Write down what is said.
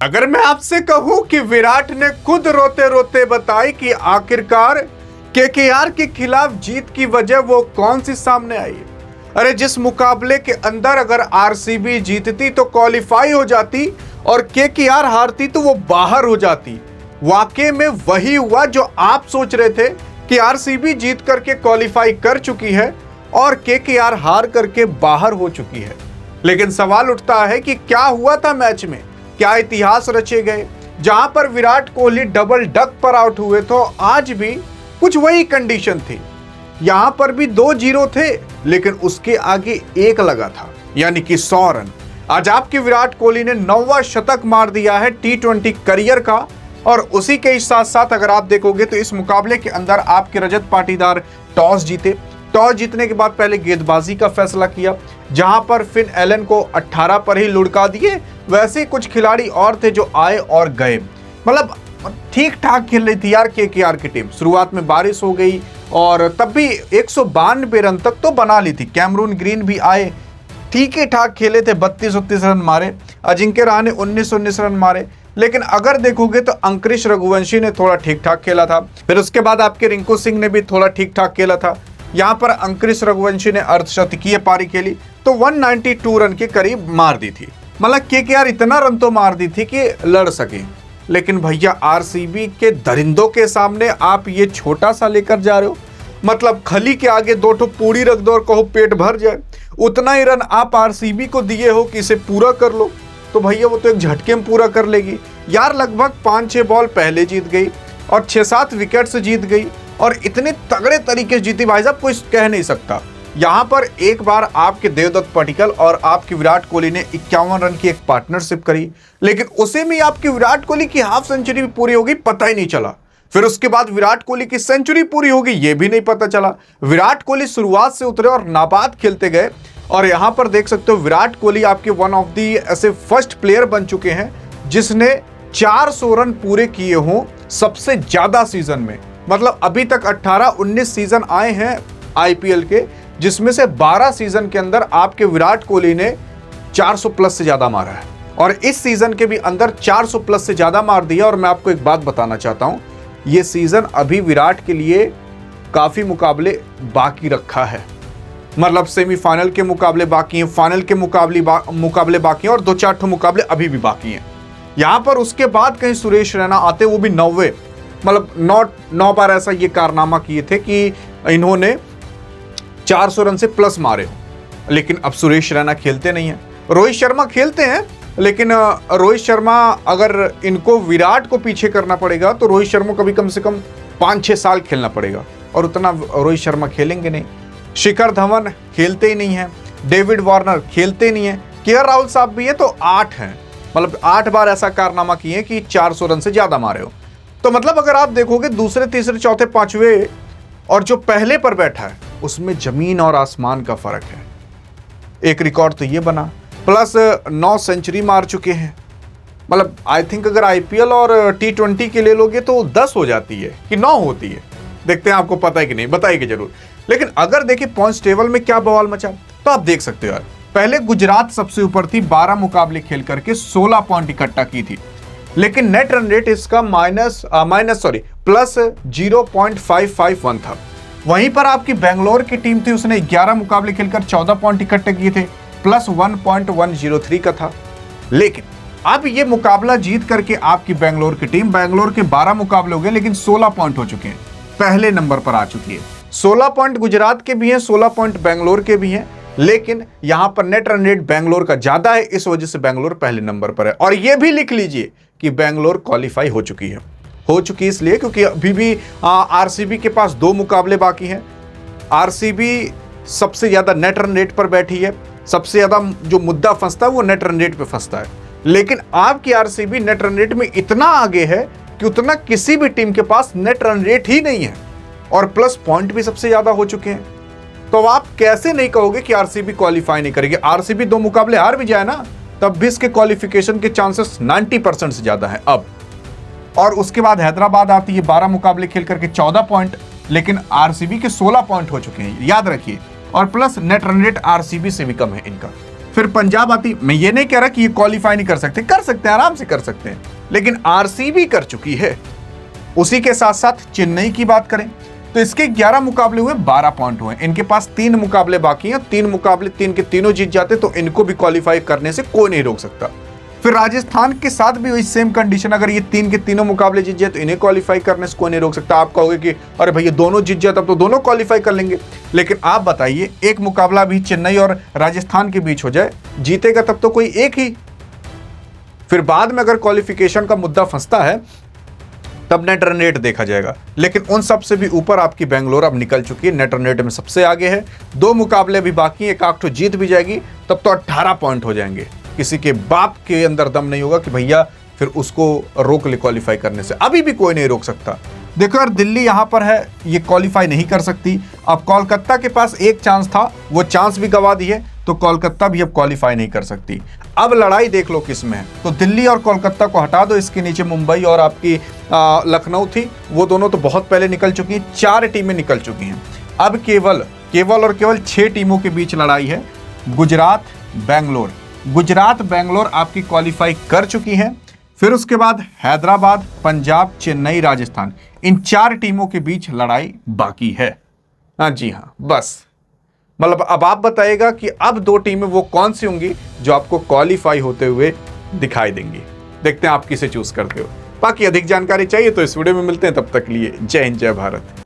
अगर मैं आपसे कहूं कि विराट ने खुद रोते रोते बताई कि आखिरकार केकेआर के खिलाफ जीत की वजह वो कौन सी सामने आई। अरे जिस मुकाबले के अंदर अगर आरसीबी जीतती तो क्वालिफाई हो जाती और केकेआर हारती तो वो बाहर हो जाती। वाकई में वही हुआ जो आप सोच रहे थे कि आरसीबी जीत करके क्वालिफाई कर चुकी है और केकेआर हार करके बाहर हो चुकी है। लेकिन सवाल उठता है कि क्या हुआ था मैच में, क्या इतिहास रचे गए। जहां पर विराट कोहली डबल डक पर आउट हुए तो आज भी कुछ वही कंडीशन थी। यहां पर भी 2-0 थे लेकिन उसके आगे एक लगा था, यानी कि 100 रन। आज आपके विराट कोहली ने 9वां शतक मार दिया है T20 करियर का। और उसी के साथ साथ अगर आप देखोगे तो इस मुकाबले के अंदर आपके रजत पाटीदार टॉस जीते। टॉस जीतने के बाद पहले गेंदबाजी का फैसला किया, जहां पर फिन एलन को 18 पर ही लुढ़का दिए। वैसे कुछ खिलाड़ी और थे जो आए और गए, मतलब ठीक ठाक खेल रही थी यार केकेआर की टीम। शुरुआत में बारिश हो गई और तब भी 192 रन तक तो बना ली थी। कैमरून ग्रीन भी आए, ठीक ही ठाक खेले थे, 32-33 रन मारे। अजिंक्य रहाणे 19-19 रन मारे। लेकिन अगर देखोगे तो अंकुरिश रघुवंशी ने थोड़ा ठीक ठाक खेला था। फिर उसके बाद आपके रिंकू सिंह ने भी थोड़ा ठीक ठाक खेला था। यहाँ पर अंकुरिश रघुवंशी ने अर्धशतकीय पारी खेली तो 192 रन के करीब मार दी थी। मतलब केकेआर इतना रन तो मार दी थी कि लड़ सके। लेकिन भैया आरसीबी के दरिंदों के सामने आप ये छोटा सा लेकर जा रहे हो। मतलब खली के आगे 2 ठो पूड़ी रख दो और कहो पेट भर जाए। उतना ही रन आप आरसीबी को दिए हो कि इसे पूरा कर लो, तो भैया वो तो एक झटके में पूरा कर लेगी यार। लगभग 5-6 बॉल पहले जीत गई और 6-7 विकेट से जीत गई और इतने तगड़े तरीके से जीती भाई साहब, कोई कह नहीं सकता। यहाँ पर एक बार आपके देवदत्त पडिक्कल और आपके विराट कोहली ने 51 रन की एक पार्टनरशिप करी, लेकिन उसे में आपके विराट कोहली की हाफ सेंचुरी पूरी होगी पता ही नहीं चला। फिर उसके बाद विराट कोहली की सेंचुरी पूरी होगी ये भी नहीं पता चला। विराट कोहली शुरुआत से उतरे और नाबाद खेलते गए। और यहां पर देख सकते हो विराट कोहली आपके वन ऑफ दी ऐसे फर्स्ट प्लेयर बन चुके हैं जिसने 400 रन पूरे किए हों सबसे ज्यादा सीजन में। मतलब अभी तक 18-19 सीजन आए हैं आईपीएल के, जिसमें से 12 सीजन के अंदर आपके विराट कोहली ने 400 प्लस से ज्यादा मारा है और इस सीजन के भी अंदर 400 प्लस से ज्यादा मार दिया। और मैं आपको एक बात बताना चाहता हूं, यह सीजन अभी विराट के लिए काफी मुकाबले बाकी रखा है। मतलब सेमीफाइनल के मुकाबले बाकी हैं, फाइनल के मुकाबले बाकी हैं और 2-4 ठो मुकाबले अभी भी बाकी हैं। यहां पर उसके बाद कहीं सुरेश रैना आते, वो भी 90, मतलब 9 बार ऐसा ये कारनामा किए थे कि इन्होंने 400 रन से प्लस मारे हो। लेकिन अब सुरेश रैना खेलते नहीं है, रोहित शर्मा खेलते हैं। लेकिन रोहित शर्मा अगर इनको विराट को पीछे करना पड़ेगा तो रोहित शर्मा को भी कम से कम 5-6 साल खेलना पड़ेगा और उतना रोहित शर्मा खेलेंगे नहीं। शिखर धवन खेलते ही नहीं है, डेविड वार्नर खेलते ही नहीं है, केएल राहुल साहब भी है तो 8 हैं। मतलब 8 बार ऐसा कारनामा किए कि 400 रन से ज्यादा मारे हो। तो मतलब अगर आप देखोगे दूसरे, तीसरे, चौथे, पांचवे और जो पहले पर बैठा है उसमें जमीन और आसमान का फर्क है। एक रिकॉर्ड तो ये बना, प्लस 9 सेंचुरी मार चुके हैं। मतलब आई थिंक अगर आईपीएल और T20 के ले लोगे तो 10 हो जाती है कि 9 होती है। देखते हैं आपको पता है कि नहीं, बताइए जरूर। लेकिन अगर देखिए पॉइंट्स टेबल में क्या बवाल मचा तो आप देख सकते हो यार। पहले गुजरात सबसे ऊपर थी, 12 मुकाबले खेल करके 16 पॉइंट इकट्ठा की थी। लेकिन नेट रन रेट इसका प्लस 0.551 था। वहीं पर आपकी बेंगलोर की टीम थी, उसने 11 मुकाबले खेलकर 14 पॉइंट इकट्ठे किए थे, प्लस 1.103 का था। लेकिन अब ये मुकाबला जीत करके आपकी बेंगलोर की टीम, बेंगलोर के 12 मुकाबले हो गए लेकिन 16 पॉइंट हो चुके हैं, पहले नंबर पर आ चुकी है। 16 पॉइंट गुजरात के भी हैं, 16 पॉइंट बेंगलोर के भी हैं। लेकिन यहां पर नेट रन रेट बेंगलोर का ज्यादा है, इस वजह से बेंगलोर पहले नंबर पर है। और यह भी लिख लीजिए कि बेंगलोर क्वालिफाई हो चुकी है। हो चुकी इसलिए क्योंकि अभी भी आरसीबी के पास 2 मुकाबले बाकी हैं। आरसीबी सबसे ज्यादा नेट रन रेट पर बैठी है, सबसे ज्यादा जो मुद्दा फंसता है वो नेट रन रेट पे फंसता है। लेकिन आपकी आरसीबी नेट रन रेट में इतना आगे है कि उतना किसी भी टीम के पास नेट रन रेट ही नहीं है और प्लस पॉइंट भी सबसे ज्यादा हो चुके हैं। तो आप कैसे नहीं कहोगे कि आरसीबी क्वालिफाई नहीं करेगी। आरसीबी 2 मुकाबले हार भी जाए ना तब भी इसके क्वालिफिकेशन के चांसेस 90% से ज्यादा है अब। और उसके बाद हैदराबाद आती है, 12 मुकाबले खेल करके 14 पॉइंट, लेकिन आरसीबी के 16 पॉइंट हो चुके हैं, याद रखिए। और plus net run rate RCB से भी कम है इनका। फिर पंजाब आती। मैं ये नहीं कह रहा कि ये क्वालिफाई नहीं कर सकते, कर सकते हैं, आराम से कर सकते हैं, लेकिन आरसीबी कर चुकी है। उसी के साथ साथ चेन्नई की बात करें तो इसके 11 मुकाबले हुए, 12 पॉइंट हुए। इनके पास 3 मुकाबले बाकी हैं, 3 मुकाबले 3 के तीनों जीत जाते तो इनको भी क्वालिफाई करने से कोई नहीं रोक सकता। फिर राजस्थान के साथ भी वही सेम कंडीशन, अगर ये 3 के तीनों मुकाबले जीत जाए तो इन्हें क्वालिफाई करने से कोई नहीं रोक सकता। आप कहोगे कि अरे भैया दोनों जीत जाए तब तो दोनों क्वालिफाई कर लेंगे, लेकिन आप बताइए एक मुकाबला भी चेन्नई और राजस्थान के बीच हो जाए, जीतेगा तब तो कोई एक ही। फिर बाद में अगर क्वालिफिकेशन का मुद्दा फंसता है तब नेट रन रेट देखा जाएगा, लेकिन उन सब से भी ऊपर आपकी बेंगलोर अब निकल चुकी है, नेट रन रेट में सबसे आगे है। 2 मुकाबले भी बाकी हैं, एक आठ जीत भी जाएगी तब तो 18 पॉइंट हो जाएंगे। किसी के बाप के अंदर दम नहीं होगा कि भैया फिर उसको रोक ले क्वालिफाई करने से, अभी भी कोई नहीं रोक सकता। देखो यार, दिल्ली यहां पर है, ये क्वालिफाई नहीं कर सकती। अब कोलकाता के पास एक चांस था, वो चांस भी गवा दी है, तो कोलकाता भी अब क्वालिफाई नहीं कर सकती। अब लड़ाई देख लो किस में है, तो दिल्ली और कोलकाता को हटा दो, इसके नीचे मुंबई और आपकी लखनऊ थी, वो दोनों तो बहुत पहले निकल चुकी हैं, 4 टीमें निकल चुकी हैं। अब केवल और केवल 6 टीमों के बीच लड़ाई है। गुजरात बेंगलोर आपकी क्वालिफाई कर चुकी हैं। फिर उसके बाद हैदराबाद, पंजाब, चेन्नई, राजस्थान, इन 4 टीमों के बीच लड़ाई बाकी है। हाँ जी हाँ, बस मतलब अब आप बताइएगा कि अब 2 टीमें वो कौन सी होंगी जो आपको क्वालिफाई होते हुए दिखाई देंगी। देखते हैं आप किसे चूज करते हो। बाकी अधिक जानकारी चाहिए तो इस वीडियो में मिलते हैं, तब तक के लिए जय हिंद, जय भारत।